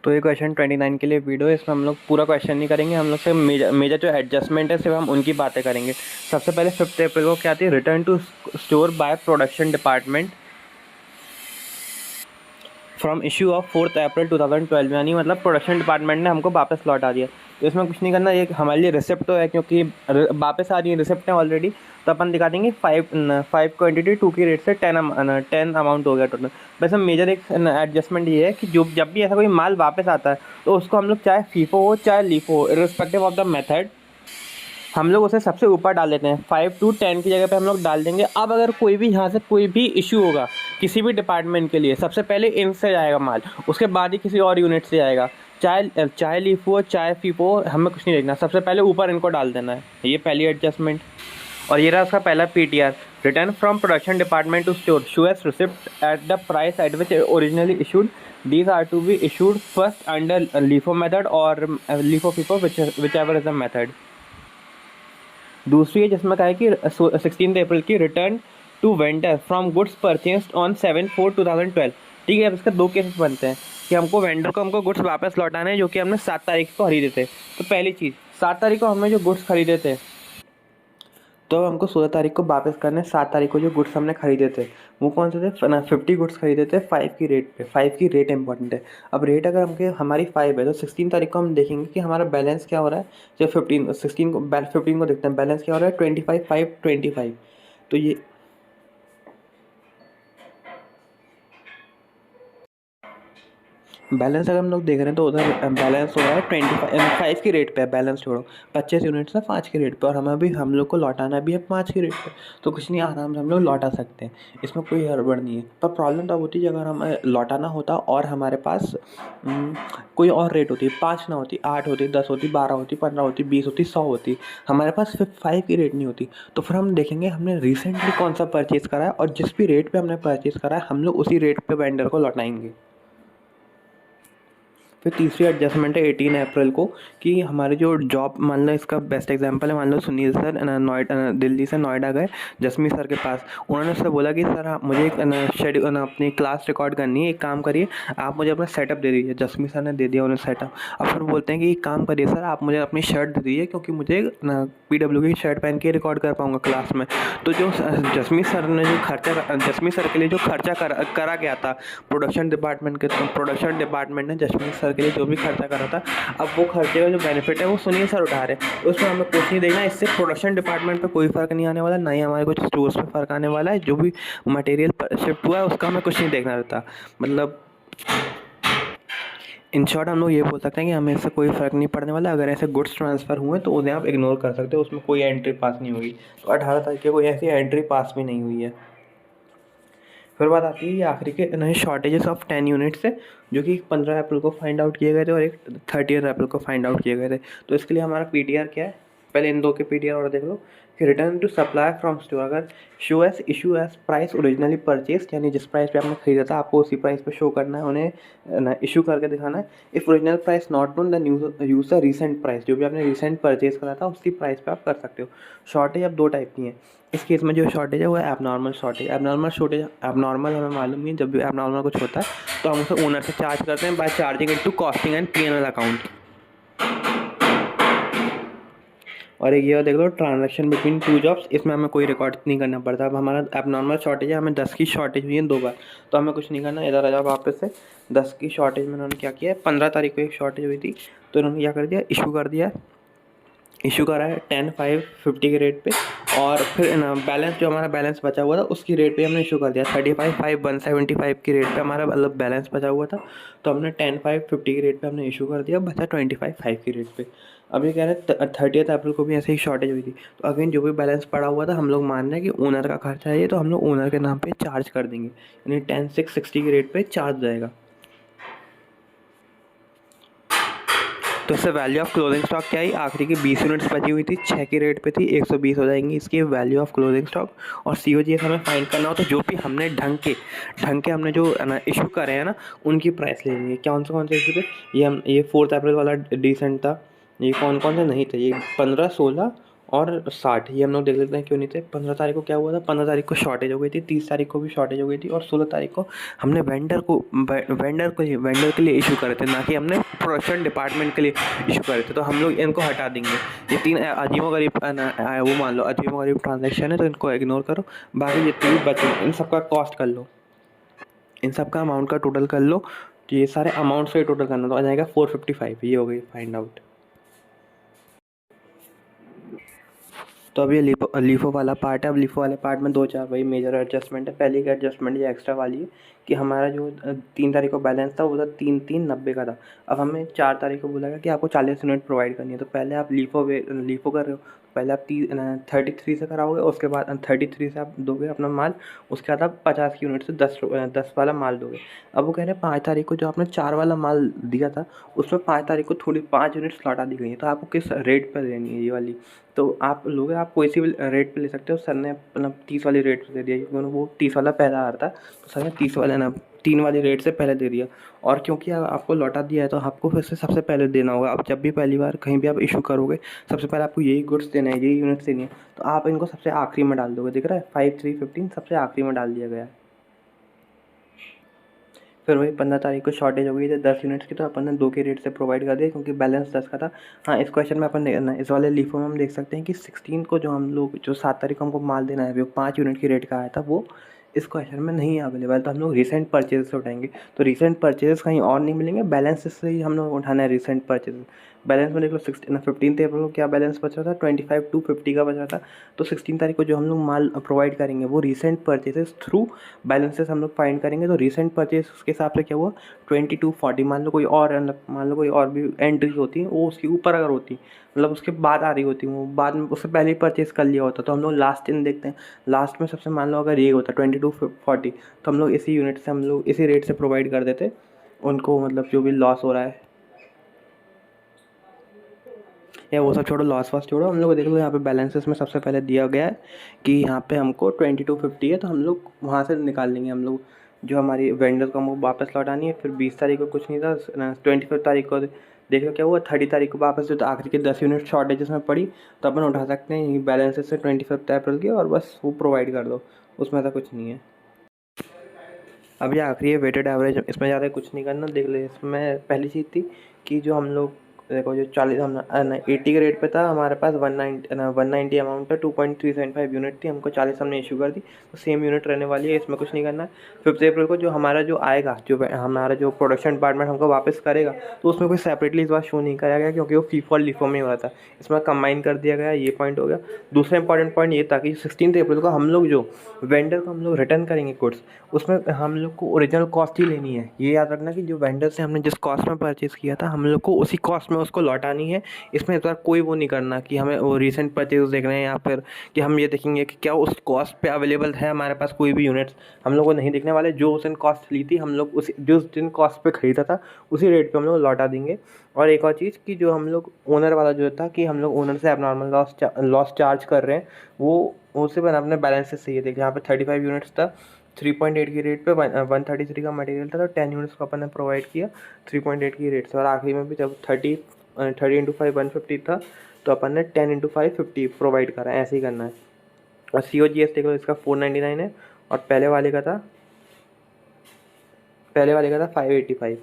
तो ये क्वेश्चन 29 के लिए वीडियो है। इसमें हम लोग पूरा क्वेश्चन नहीं करेंगे, हम लोग सिर्फ मेजर जो एडजस्टमेंट है सिर्फ हम उनकी बातें करेंगे। सबसे पहले 5 अप्रैल को क्या आती है, return to store by production department from issue of 4 April 2012, यानी मतलब प्रोडक्शन डिपार्टमेंट ने हमको वापस लौटा दिया। तो इसमें कुछ नहीं करना, ये हमारे लिए रिसिप्ट तो है क्योंकि वापस आ रही है, रिसिप्ट है ऑलरेडी। तो अपन दिखा देंगे 5 क्वान्टिटी 2 की रेट से 10 अमाउंट हो गया टोटल। वैसे मेजर एक एडजस्टमेंट ये है कि जब भी ऐसा कोई माल वापस आता है तो उसको हम लोग चाहे फीफो हो चाहे लीफो हो, इर्रिस्पेक्टिव ऑफ द मेथड, हम लोग उसे सबसे ऊपर डाल देते हैं। 5 to 10 की जगह पे हम लोग डाल देंगे। अब अगर कोई भी यहाँ से कोई भी इशू होगा किसी भी डिपार्टमेंट के लिए, सबसे पहले इनसे जाएगा माल, उसके बाद ही किसी और यूनिट से जाएगा। चाहे लीफो हो चाहे फीफो हो, हमें कुछ नहीं देखना, सबसे पहले ऊपर इनको डाल देना है। ये पहली एडजस्टमेंट। और ये रहा उसका पहला PTR, return from production department to store, show as receipt at the price at which originally issued. These are to be issued first under LIFO method or LIFO FIFO, whichever is the method। दूसरी है जिसमें कहा है कि 16 अप्रैल की, return to vendor from goods purchased on 7/4/2012। ठीक है, अब इसका दो केसेस बनते हैं कि हमको वेंडर को हमको गुड्स वापस लौटाने हैं जो कि हमने 7 तारीख को खरीदे थे। तो पहली चीज़, 7 तारीख को हमने जो गुड्स खरीदे थे तो हमको 16 तारीख को वापस करने। 7 तारीख को जो गुड्स हमने खरीदे थे वो कौन से थे, 50 गुड्स खरीदे थे 5 की रेट पे। 5 की रेट इंपॉर्टेंट है। अब रेट अगर हमारी 5 है तो 16 तारीख को हम देखेंगे कि हमारा बैलेंस क्या हो रहा है। जब 15 को देखते हैं बैलेंस क्या हो रहा है, 25 5 25। तो ये बैलेंस अगर हम लोग देख रहे हैं तो उधर बैलेंस हो रहा है 5 की रेट पे है। बैलेंस छोड़ो, 25 यूनिट्स है 5 की रेट पे, और हमें भी हम लोग को लौटाना भी है 5 की रेट पे। तो कुछ नहीं, आराम से हम लोग लौटा सकते हैं, इसमें कोई हड़बड़ नहीं है। पर प्रॉब्लम तब होती है अगर हमें लौटाना होता और हमारे पास कोई और रेट होती, 5 ना होती, 8 होती, 10 होती, 12 होती, 15 होती, 20 होती, 100 होती, हमारे पास फिर 5 की रेट नहीं होती। तो फिर हम देखेंगे हमने रिसेंटली कौन सा परचेज़ करा है और जिस भी रेट पे हमने परचेज़ करा है हम लोग उसी रेट पे वेंडर को लौटाएंगे। फिर तीसरी एडजस्टमेंट है 18 अप्रैल को, कि हमारे जो जॉब, मान लो इसका बेस्ट एग्जांपल है, मान लो सुनील सर नोएडा, दिल्ली से नोएडा गए जसमीत सर के पास। उन्होंने उससे बोला कि सर मुझे एक शेड्यूल अपनी क्लास रिकॉर्ड करनी है, एक काम करिए आप मुझे अपना सेटअप दे दीजिए। जसमीत सर ने दे दिया उन्हें सेटअप। अब फिर बोलते हैं कि एक काम करिए सर आप मुझे अपनी शर्ट दे दीजिए क्योंकि मुझे PW की शर्ट पहन के रिकॉर्ड कर पाऊँगा क्लास में। तो जो जसमीत सर ने जो खर्चा, जसमीत सर के लिए जो खर्चा करा गया था प्रोडक्शन डिपार्टमेंट ने जसमीत सर के लिए जो भी खर्चा करा था, अब वो खर्चे का जो बेनिफिट है वो सुनील सर उठा रहे हैं। उसमें हमें कुछ नहीं देखना, इससे प्रोडक्शन डिपार्टमेंट पे कोई फ़र्क नहीं आने वाला, ना ही हमारे कुछ स्टोर्स पे फ़र्क आने वाला है। जो भी मटेरियल शिफ्ट हुआ है उसका हमें कुछ नहीं देखना रहता। मतलब इन शॉर्ट हम लोग ये बोल सकते हैं कि हमें इससे कोई फ़र्क नहीं पड़ने वाला। अगर ऐसे गुड्स ट्रांसफ़र हुए तो उन्हें आप इग्नोर कर सकते हो, उसमें कोई एंट्री पास नहीं होगी। तो 18 तारीख को कोई ऐसी एंट्री पास भी नहीं हुई है। फिर बात आती है ये आखिरी के नए शॉर्टेजेस ऑफ 10 यूनिट्स है जो कि 15 अप्रैल को फाइंड आउट किए गए थे और एक 30 अप्रैल को फाइंड आउट किए गए थे। तो इसके लिए हमारा पीटीआर क्या है, पहले इन दो के पीटीआर और देख लो कि return to supply from store, अगर show as issue as price originally purchase, यानी जिस प्राइस पे आपने खरीदा था आपको उसी प्राइस पे शो करना है, उन्हें इशू करके दिखाना है। If original price not known then use the recent price, जो भी आपने रिसेंट परचेज करा था उसकी प्राइस पे आप कर सकते हो। शॉर्टेज अब 2 टाइप की हैं। इस केस में जो शॉर्टेज है वो है एबनॉर्मल शॉर्टेज। एबनॉर्मल हमें मालूम है, जब भी एबनॉर्मल कुछ होता है तो हम उसे ओनर से चार्ज करते हैं by charging into costing and P&L account. और एक ये देख लो ट्रांजैक्शन बिटवीन 2 जॉब्स, इसमें हमें कोई रिकॉर्ड नहीं करना पड़ता। अब हमारा एबनॉर्मल शॉर्टेज है, हमें 10 की शॉर्टेज हुई है 2 बार, तो हमें कुछ नहीं करना। इधर आ जाओ वापस से, 10 की शॉर्टेज में उन्होंने क्या किया है, 15 तारीख को एक शॉर्टेज हुई थी तो इन्होंने क्या कर दिया, इशू करा है 10/5/50 के रेट पे। और फिर बैलेंस जो हमारा बैलेंस बचा हुआ था उसकी रेट पे हमने इशू कर दिया 35/5/175 की रेट पे हमारा मतलब बैलेंस बचा हुआ था, तो हमने 10/5/50 की रेट पे हमने इशू कर दिया, बचा 25/5 की रेट पे। अब ये कह रहे हैं 30 अप्रैल को भी ऐसे ही शॉर्टेज हुई थी, तो अगेन जो भी बैलेंस पड़ा हुआ था हम लोग मान रहे हैं कि ओनर का खर्चा है ये, तो हम लोग ओनर के नाम पे चार्ज कर देंगे, यानी 10/6/60 की रेट पे चार्ज जाएगा। तो इससे वैल्यू ऑफ क्लोजिंग स्टॉक क्या है, आखिरी की 20 यूनिट्स बची हुई थी 6 की रेट पे थी, 120 हो जाएंगी इसकी वैल्यू ऑफ क्लोजिंग स्टॉक। और COGS हमें फाइंड करना हो तो जो भी हमने ढंग के हमने जो इशू करे हैं ना उनकी प्राइस ले लेंगे। कौन से इशू थे, ये 4 अप्रैल वाला डिसेंट था, ये कौन से नहीं थे, ये 15, 16 और 60 ये हम लोग देख लेते हैं क्यों नहीं थे। 15 तारीख को क्या हुआ था, 15 तारीख को शॉर्टेज हो गई थी, 30 तारीख को भी शॉर्टेज हो गई थी, और 16 तारीख को हमने वेंडर के लिए इशू करे थे, ना कि हमने प्रोडक्शन डिपार्टमेंट के लिए इशू करे थे। तो हम लोग इनको हटा देंगे। ये 3 अजीबोगरीब वो मान लो अजीबोगरीब ट्रांजेक्शन है, तो इनको इग्नोर करो। बाकी जितने भी बचे इन सबका कॉस्ट कर लो, इन सबका अमाउंट का टोटल कर लो। तो ये सारे अमाउंट से टोटल करना, तो आ जाएगा 455। ये हो गई फाइंड आउट। तो अब ये लीफो वाला पार्ट है। अब लीफो वाले पार्ट में 2-4 वही मेजर एडजस्टमेंट है। पहली की एडजस्टमेंट ये एक्स्ट्रा वाली है कि हमारा जो 3 तारीख को बैलेंस था वो था 3,390 का था। अब हमें 4 तारीख को बोला गया कि आपको 40 यूनिट प्रोवाइड करनी है। तो पहले आप लीफो कर रहे हो, पहले आप 33 से कराओगे, उसके बाद 33 से आप दोगे अपना माल, उसके बाद आप 50 की यूनिट से 10 वाला माल दोगे। अब वो कह रहे हैं 5 तारीख को जो आपने 4 वाला माल दिया था उसमें 5 तारीख को थोड़ी 5 यूनिट्स लौटा दी गई है। तो आपको किस रेट पर देनी है ये वाली, तो आप लोगे, आप कोई सी भी रेट पे ले सकते हो। सर ने अपना 30 वाली रेट पे दे दिया क्योंकि वो 30 वाला पहला आ रहा था, तो सर ने 30 वाला ना 3 वाली रेट से पहले दे दिया। और क्योंकि आपको लौटा दिया है तो आपको फिर से सबसे पहले देना होगा। अब जब भी पहली बार कहीं भी आप इशू करोगे, सबसे पहले आपको यही गुड्स देना है, यही यूनिट्स देनी है, तो आप इनको सबसे आखिरी में डाल दोगे। दिख रहा है 5315 सबसे आखिरी में डाल दिया गया है। फिर वही 15 तारीख को शॉर्टेज हो गई थी 10 यूनिट्स की, तो अपन ने 2 के रेट से प्रोवाइड कर दिया क्योंकि बैलेंस 10 का था। हाँ, इस क्वेश्चन में अपन इस वाले लीफो में हम देख सकते हैं कि 16 को जो हम लोग जो 7 तारीख को हमको माल देना है, वो 5 यूनिट की रेट का आया था, वो इस क्वेश्चन में नहीं अवेलेबल। तो हम लोग रिसेंट परचेज से उठाएंगे। तो रिसेंट परचेज कहीं और नहीं मिलेंगे, बैलेंस से ही हम लोग उठाना है रिसेंट परचेज। बैलेंस में देख लो 15 अप्रैल को क्या बैलेंस बच रहा था, 25,250 का बच रहा था। तो 16 तारीख को जो हम लोग माल प्रोवाइड करेंगे वो रिसेंट परचेजेस थ्रू बैलेंसेस हम लोग फाइंड करेंगे। तो रिसेंट परचेज के हिसाब से क्या हुआ 2240। मान लो कोई और मान लो कोई और भी एंट्री होती है वो उसके ऊपर अगर होती, मतलब उसके बाद आ रही होती, वो बाद में उससे पहले ही परचेज कर लिया होता, तो हम लोग लास्ट दिन देखते हैं। लास्ट में सबसे मान लो अगर ये होता 2240, तो हम लोग इसी यूनिट से हम लोग इसी रेट से प्रोवाइड कर देते उनको, मतलब जो भी लॉस हो रहा है या वो सब छोड़ो, लॉस वॉस छोड़ो, हम लोग देख लो यहाँ पे बैलेंसेस में सबसे पहले दिया गया है कि यहाँ पे हमको 2250 है, तो हम लोग वहाँ से निकाल लेंगे। हम लोग जो हमारी वेंडर को हमको वापस लौटानी है। फिर 20 तारीख को कुछ नहीं था, 25 तारीख को देख लो क्या हुआ, 30 तारीख को वापस जो तो आखिरी के 10 यूनिट शॉर्टेजेस में पड़ी, तो अपन उठा सकते हैं बैलेंसेस से 25 अप्रैल की, और बस वो प्रोवाइड कर दो, उसमें ऐसा कुछ नहीं है। अब ये आखिरी है वेटेड एवरेज, इसमें ज़्यादा कुछ नहीं करना। देख ले, इसमें पहली चीज़ थी कि जो हम लोग देखो जो 40 हम 80 के रेट पे था, हमारे पास 190 अमाउंट था, 2.375 यूनिट थी, हमको 40 हमने इशू कर दी, तो सेम यूनिट रहने वाली है, इसमें कुछ नहीं करना है। 5 अप्रैल को जो हमारा जो आएगा, जो हमारा जो प्रोडक्शन डिपार्टमेंट हमको वापस करेगा, तो उसमें कोई सेपरेटली इस बार शो नहीं कराया गया क्योंकि वो फीफो और लिफो में हो रहा था, इसमें कंबाइन कर दिया गया। ये पॉइंट हो गया। दूसरा इंपॉर्टेंट पॉइंट ये था कि 16 अप्रैल को हम लोग जो वेंडर को हम लोग रिटर्न करेंगे गुड्स, उसमें हम लोग को ओरिजिनल कॉस्ट ही लेनी है। ये याद रखना कि जो वेंडर से हमने जिस कॉस्ट में परचेज़ किया था, हम लोग को उसी कॉस्ट में उसको लौटानी है। इसमें इस बार कोई वो नहीं करना कि हमें वो रिसेंट परचेज देख रहे हैं या फिर कि हम ये देखेंगे कि क्या उस कॉस्ट पे अवेलेबल है हमारे पास कोई भी यूनिट्स, हम लोग को नहीं देखने वाले। जो उस दिन कॉस्ट ली थी हम लोग उसी जिस दिन कॉस्ट पे ख़रीदा था उसी रेट पे हम लोग लौटा देंगे। और एक और चीज़ कि जो हम लोग ओनर वाला जो था कि हम लोग ओनर से एबनॉर्मल लॉस चार्ज कर रहे हैं, वो उसे बना अपने बैलेंस से सही है। देखिए यहाँ पे 35 यूनिट्स था, 3.8 की रेट पे 133 का मटेरियल था, तो 10 यूनिट्स को अपन ने प्रोवाइड किया 3.8 की रेट से। और आखिरी में भी जब 30 इंटू 5 150 था, तो अपन ने 10 इंटू 5 50 प्रोवाइड करा, ऐसे ही करना है। और COGS देख लो, इसका 499 है, और पहले वाले का था 585।